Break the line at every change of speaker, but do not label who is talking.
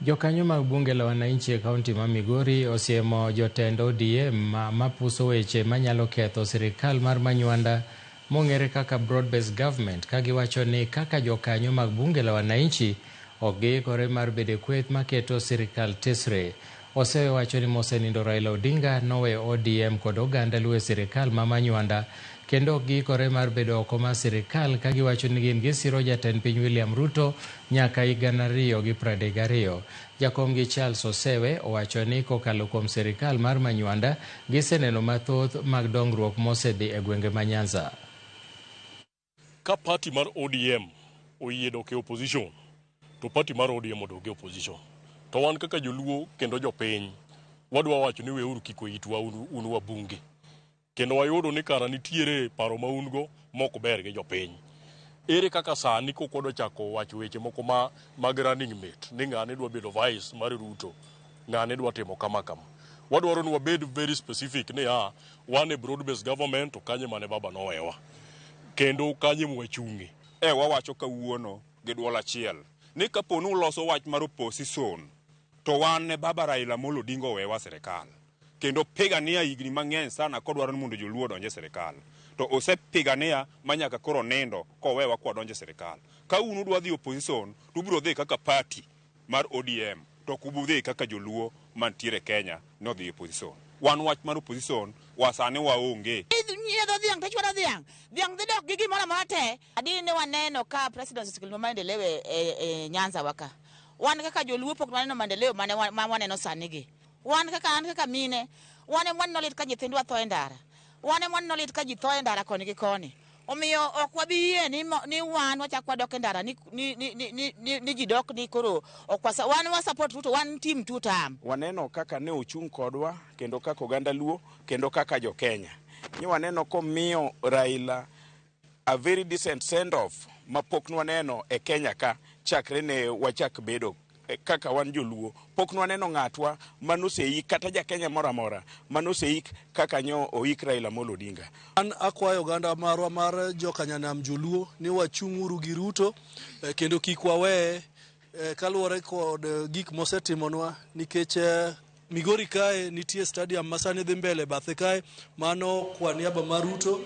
Jokanyo mag bunge la wananchi e kaunti ma Migori osiemo jotend ODM mapuso weche manyalo ketho sirikal mar Manywanda mong'ere kaka broad-based government, ka giwacho ni kaka jokanyo mag bunge la wananchi ok giikore mar bedo kweth maketo sirikal tesre. Osewacho ni mosenindo Raila Odinga noweyo ODM kod oganda luwe sirikal ma Manywanda kendo ok giikore mar bedo oko mar sirikal, ka giwacho ni gin gisiro jatend piny William Ruto nyaka higa 2032. Jakomgi Charles Osewe owacho ni kokalo kuom sirikal mar Manywanda giseneno mathoth mag dongruok mosedhi e gwenge ma Nyanza.
Ka party mar ODM oyie dok e opposition, to party mar ODM odok e opposition. To wan kaka joluo kendo jopiny wadwa wacho ni weuru kiko itwa un wabunge. Kendo wayudo ni kara nitiere paro ma ungo moko ber gi jopiny. Ere kaka sani kokodo chako wacho weche moko mag running mate ni ng'ane dwa bedo vice mar Ruto, ng'ane dwa timo kama. Wadwaro ni wabed very specific ni wan e broad based government, to kanye mane baba nowewa kendo kanye mwachungi.
Wawacho kawuono gi dwol achiel ni kapo ni uloso wach mar opposition, to wan ne baba Raila Amolo Odinga owewa sirikal. Kendo pigania higni mang'eny sana kodwaro ni mondo joluo odonje sirikal. To osepigania manyaka koro nindo kowewa kwa donje sirikal. Ka unu dwa dhi opposition, to ubiro dhi kaka party mar ODM, to kubu dhi kaka joluo mantiere Kenya no dhi opposition. Wan wach mar opposition wasane waonge.
Dhiang' dhidok gi gimoro amate. Adine waneno ka president sikilmo maendeleo e Nyanza waka. Wan kaka joluo pok waneno maendeleo mane waneno sani gi. Wan kaka mine, wan nolit ka nyithindwa tho e ndara. Wan nolit ka ji tho e ndara koni gi koni. Omiyo ok wabiyie ni wan wachak wadok e ndara ni ji dok ni koro ok wan wa support Ruto, wan team tutam.
Waneno kaka ne ochung kodwa kendo kaka oganda luo kendo kaka jo Kenya. Ni waneno komiyo Raila a very decent send off mapok nwaneno e Kenya ka chakre ne wachak bedo kaka wan joluo. Pok nwaneno ng'atwa manoseik kata ja Kenya mora mora manoseik kaka nyo oik Raila Amolo Odinga.
An akwayo oganda marwa mar jokanyanam joluo ni wachung'uru gi Ruto kendo kik wawe kaluwore kod gik mosetimonwa, nikech Migori kae nitie stadium masani dhi mbele bathe kae, mano kwa niaba mar Ruto.